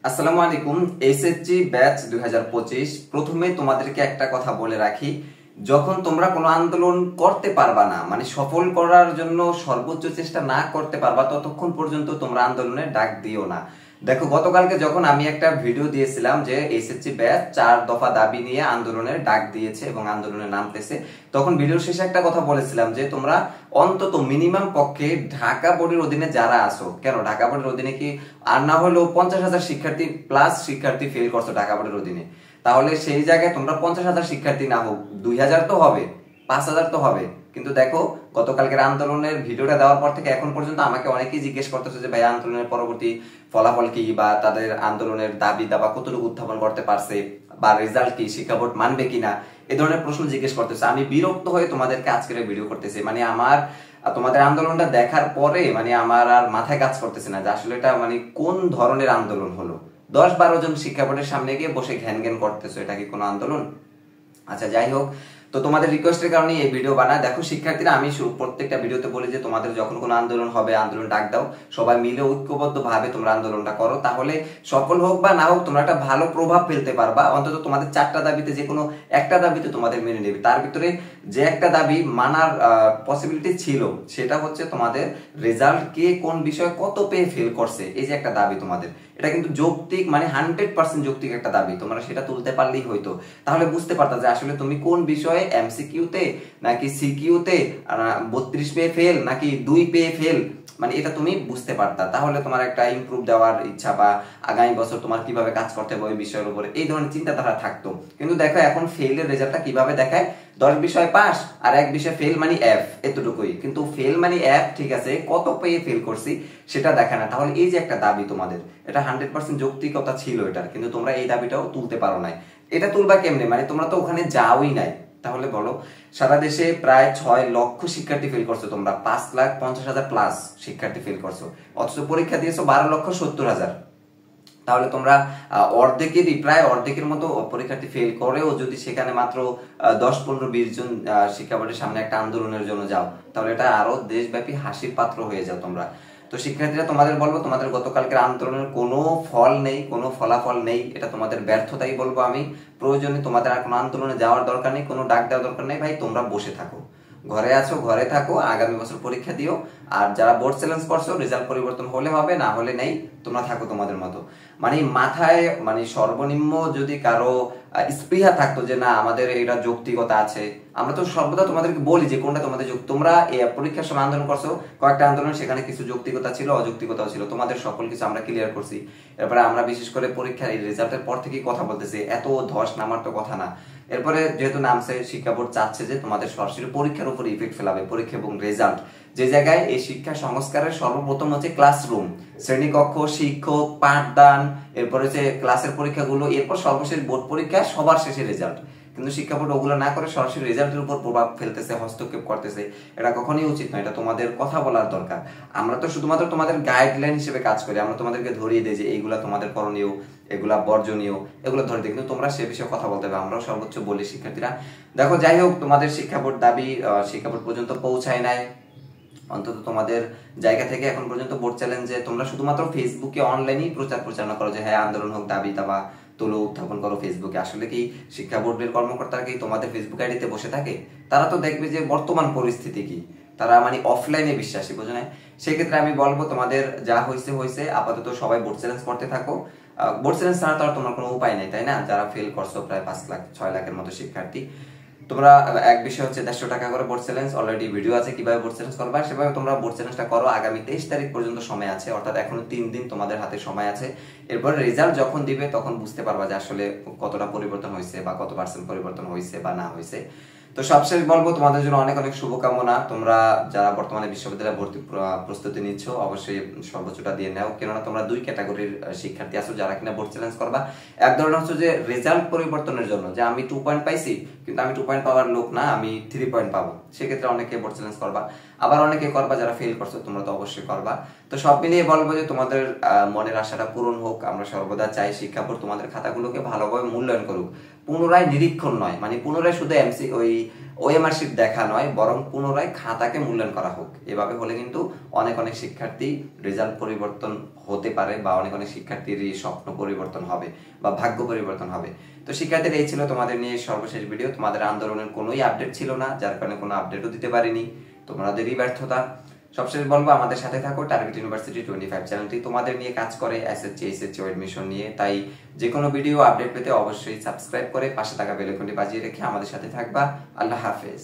আসসালামু আলাইকুম। SSC batch 2025। প্রথমে তোমাদেরকে একটা কথা বলে রাখি, যখন তোমরা কোনো আন্দোলন করতে পারবা না, মানে সফল করার জন্য সর্বোচ্চ চেষ্টা না করতে পারবা, ততক্ষণ পর্যন্ত তোমরা আন্দোলনে ডাক দিও না। দেখো, গতকালকে যখন আমি একটা ভিডিও দিয়েছিলাম যে এসএসসি ব্যাচ 4 দফা দাবি নিয়ে আন্দোলনের ডাক দিয়েছে এবং আন্দোলনে নামতেছে, তখন ভিডিওর শেষে একটা কথা বলেছিলাম যে তোমরা অন্তত মিনিমাম পক্ষে ঢাকা বোর্ডের অধীনে যারা আসো, কেন ঢাকা বোর্ডের অধীনে কি আর না হলেও 50,000 শিক্ষার্থী প্লাস শিক্ষার্থী ফেল করছো ঢাকা বোর্ডের অধীনে, তাহলে সেই জায়গায় তোমরা 50,000 শিক্ষার্থী না হোক, 2,000 তো হবে, 5,000 তো হবে। কিন্তু দেখো, গতকালকের আন্দোলনের ভিডিওটা দেওয়ার পর থেকে এখন পর্যন্ত আমাকে অনেকেই জিজ্ঞেস করতেছে যে ভাই, আন্দোলনের পরবর্তী ফলাফল কি, বা তাদের আন্দোলনের দাবি দাবা কতটুকু উত্থাপন করতে পারছে, বা রেজাল্ট কি, শিক্ষা বোর্ড মানবে কিনা, এই ধরনের প্রশ্ন জিজ্ঞেস করতেছে। আমি বিরক্ত হয়ে তোমাদেরকে আজকের ভিডিও করতেছি। মানে আমার তোমাদের আন্দোলনটা দেখার পরে মানে আমার আর মাথায় কাজ করতেছে না যে আসলে এটা মানে কোন ধরনের আন্দোলন হলো। 10-12 জন শিক্ষা বোর্ডের সামনে গিয়ে বসে ঘ্যান ঘ্যান করতেছো, এটা কি কোনো আন্দোলন? আচ্ছা, যাই হোক, তো তোমাদের রিকোয়েস্টের কারণে এই ভিডিও বানায়। দেখো শিক্ষার্থীরা, আমি প্রত্যেকটা ভিডিওতে বলি যে তোমাদের যখন কোনো আন্দোলন হবে, আন্দোলন ডাক দাও, সবাই মিলে ঐক্যবদ্ধ ভাবে তোমরা আন্দোলনটা করো, তাহলে সফল হোক বা না হোক তোমরা একটা ভালো প্রভাব ফেলতে পারবা। অন্তত তোমাদের 4টা দাবিতে যে কোনো একটা দাবিতে তোমাদের মেনে নেবে। তার ভিতরে যে একটা দাবি মানার পসিবিলিটি ছিল, সেটা হচ্ছে তোমাদের রেজাল্ট কে কোন বিষয়ে কত পেয়ে ফেল করছে, এই যে একটা দাবি তোমাদের, এটা কিন্তু যৌক্তিক, মানে 100% যৌক্তিক একটা দাবি। তোমরা সেটা তুলতে পারলেই হয়তো, তাহলে বুঝতে পারতা যে আসলে তুমি কোন বিষয়ে এমসিকিউতে নাকি সিকিউতে 32 পেয়ে ফেল নাকি 2 পেয়ে ফেল, মানে এটা তুমি বুঝতে পারতা। তাহলে তোমার একটা ইমপ্রুভ দেওয়ার ইচ্ছা বা আগামী বছর তোমার কিভাবে কাজ করতে হবে ওই বিষয়ের উপরে, এই ধরনের চিন্তাধারা থাকতো। কিন্তু দেখো এখন ফেলের রেজাল্টটা কিভাবে দেখায়, 10 বিষয় পাস আর 1 বিষয় ফেল মানে এফ, এতটুকুই। কিন্তু ফেল মানে এফ, ঠিক আছে, কত পেয়ে ফেল করছি সেটা দেখে না। তাহলে এই যে একটা দাবি তোমাদের, এটা 100% যৌক্তিকতা ছিল এটার, কিন্তু তোমরা এই দাবিটাও তুলতে পারো নাই। এটা তুলবা কেমনে? মানে তোমরা তো ওখানে যাওই নাই। তাহলে বলো, সারা দেশে প্রায় 6 লক্ষ শিক্ষার্থী ফেল করছো, তোমরা 5,50,000 প্লাস শিক্ষার্থী ফেল করছো, অথচ পরীক্ষা দিয়েছো 12,70,000। তাহলে তোমরা অর্ধেকেরই, প্রায় অর্ধেকের মতো পরীক্ষার্থী ফেল করেও যদি সেখানে মাত্র 10-15-20 জন শিক্ষা বোর্ডের সামনে একটা আন্দোলনের জন্য যাও, তাহলে এটা আরো দেশব্যাপী হাসির পাত্র হয়ে যাও তোমরা। তো শিক্ষার্থীরা, তোমাদের বলবো, তোমাদের গতকালকের আন্দোলনের কোনো ফল নেই, কোনো ফলাফল নেই, এটা তোমাদের ব্যর্থতাই বলবো আমি। প্রয়োজনে তোমাদের আর কোনো আন্দোলনে যাওয়ার দরকার নেই, কোনো ডাক দেওয়ার দরকার নেই। ভাই, তোমরা বসে থাকো, ঘরে আছো ঘরে থাকো, আগামী বছর পরীক্ষা দিও। আর যারা বোর্ড চ্যালেঞ্জ করছো, রেজাল্ট পরিবর্তন হলে হবে, না হলে নেই, তোমরা থাকো তোমাদের মতো। মানে মাথায় মানে সর্বনিম্ন যদি কারো স্পৃহা থাকতো যে না, আমাদের এটা যৌক্তিকতা আছে, আমরা তো সর্বদা তোমাদেরকে বলি যে কোনটা তোমাদের তোমরা পরীক্ষার সময় আন্দোলন করছো, কয়েকটা আন্দোলন, সেখানে কিছু যৌক্তিকতা ছিল, অযৌক্তিকতাও ছিল, তোমাদের সকল কিছু আমরা ক্লিয়ার করছি। এরপরে আমরা বিশেষ করে পরীক্ষার রেজাল্টের পর থেকেই কথা বলতেছি, এত ধস নামার তো কথা না। এরপরে যেহেতু নামছে, শিক্ষা বোর্ড চাচ্ছে যে তোমাদের সরাসরি পরীক্ষার উপর ইফেক্ট ফেলাবে, পরীক্ষা এবং রেজাল্ট, যে জায়গায় এই শিক্ষা সংস্কারের সর্বপ্রথম হচ্ছে ক্লাসরুম, শ্রেণীকক্ষ, শিক্ষক, পাঠদান, এরপরে হচ্ছে ক্লাসের পরীক্ষাগুলো, এরপর সর্বশেষ বোর্ড পরীক্ষা, সবার শেষে রেজাল্ট। কিন্তু শিক্ষা বোর্ড ওগুলো না করে সরাসরি রেজাল্টের উপর প্রভাব ফেলতেছে, হস্তক্ষেপ করতেছে। এটা কখনোই উচিত নয়, এটা তোমাদের কথা বলার দরকার। আমরা তো শুধুমাত্র তোমাদের গাইডলাইন হিসেবে কাজ করি, আমরা তোমাদেরকে ধরিয়ে দিই যে এইগুলা তোমাদের করণীয়, এগুলা বর্জনীয়, এগুলো ধরে দিই, কিন্তু তোমরা সে বিষয়ে কথা বলতে হবে, আমরাও সর্বোচ্চ বলি শিক্ষার্থীরা। দেখো, যাই হোক, তোমাদের শিক্ষা বোর্ড দাবি শিক্ষা বোর্ড পর্যন্ত পৌঁছায় নাই। অন্তত তোমাদের জায়গা থেকে এখন পর্যন্ত বোর্ড চ্যালেঞ্জে তোমরা শুধুমাত্র ফেসবুকে অনলাইনেই প্রচারণা করো যে হ্যাঁ আন্দোলন হোক, দাবি দাবা তুলো, উত্থাপন করো ফেসবুকে। আসলে কি শিক্ষা বোর্ডের কর্মকর্তারা কি তোমাদের ফেসবুক আইডিতে বসে থাকে? তারা তো দেখবে যে বর্তমান পরিস্থিতি কি, তারা মানে অফলাইনে বিশ্বাসী, বুঝো না? সেক্ষেত্রে আমি বলবো তোমাদের যা হয়েছে হয়েছে, আপাতত সবাই বোর্ড চ্যালেঞ্জ করতে থাকো। বোর্ড চ্যালেঞ্জ ছাড়া তো আর তোমার কোনো উপায় নেই, তাই না? যারা ফেল করছো প্রায় 5 লাখ 6 লাখের মতো শিক্ষার্থী, তোমরা এক বিষয় হচ্ছে 150 টাকা করে বোর্ড চ্যালেঞ্জ, অলরেডি ভিডিও আছে কিভাবে বোর্ড চ্যালেঞ্জ করবা, সেভাবে তোমরা বোর্ড চ্যালেঞ্জটা করো। আগামী 23 তারিখ পর্যন্ত সময় আছে, অর্থাৎ এখনো 3 দিন তোমাদের হাতে সময় আছে। এরপর রেজাল্ট যখন দিবে তখন বুঝতে পারবা যে আসলে কতটা পরিবর্তন হয়েছে বা কত পার্সেন্ট পরিবর্তন হয়েছে বা না হয়েছে। তো সবশেষ বলবো, তোমাদের জন্য অনেক অনেক শুভকামনা। তোমরা যারা বর্তমানে বিশ্ববিদ্যালয়ে ভর্তি প্রস্তুতি নিচ্ছ, অবশ্যই সর্বোচ্চটা দিয়ে নাও, কেননা তোমরা 2 ক্যাটাগরির শিক্ষার্থী আছো যারা কিনা বোর্ড চ্যালেঞ্জ করবা। এক ধরনের হচ্ছে যে রেজাল্ট পরিবর্তনের জন্য, যে আমি 2 পয়েন্ট পাইছি কিন্তু আমি 2 পয়েন্ট পাওয়ার লোক না, আমি 3 পয়েন্ট পাবো, সেক্ষেত্রে অনেকে বোর্ড চ্যালেঞ্জ করবা। আবার অনেকে করবা যারা ফেল করছো, তোমরা তো অবশ্যই করবা। তো সব মিলিয়ে বলবো যে তোমাদের মনের আশাটা পূরণ হোক। আমরা সর্বদা চাই শিক্ষা বোর্ড তোমাদের খাতাগুলোকে ভালোভাবে মূল্যায়ন করুক, পুনরায় নিরীক্ষণ নয়, মানে পুনরায় শুধু ওএমআর শিট দেখা নয়, বরং পুনরায় খাতাকে মূল্যায়ন করা হোক। এভাবে হলে কিন্তু অনেক অনেক শিক্ষার্থী রেজাল্ট পরিবর্তন হতে পারে, বা অনেক অনেক শিক্ষার্থীর স্বপ্ন পরিবর্তন হবে বা ভাগ্য পরিবর্তন হবে। তো শিক্ষার্থীরা, এই ছিল তোমাদের নিয়ে সর্বশেষ ভিডিও। তোমাদের আন্দোলনের কোনোই আপডেট ছিল না, যার কারণে কোনো আপডেটও দিতে পারিনি, তোমাদেরই ব্যর্থতা। সবশেষ বলবো, আমাদের সাথে থাকো। টার্গেট ইউনিভার্সিটি 25 চ্যানেলটি তোমাদের নিয়ে কাজ করে, এসএসসি এডমিশন নিয়ে। তাই যে কোনো ভিডিও আপডেট পেতে অবশ্যই সাবস্ক্রাইব করে পাশে থাকা বেল আইকনটি বাজিয়ে রেখে আমাদের সাথে থাকবা। আল্লাহ হাফেজ।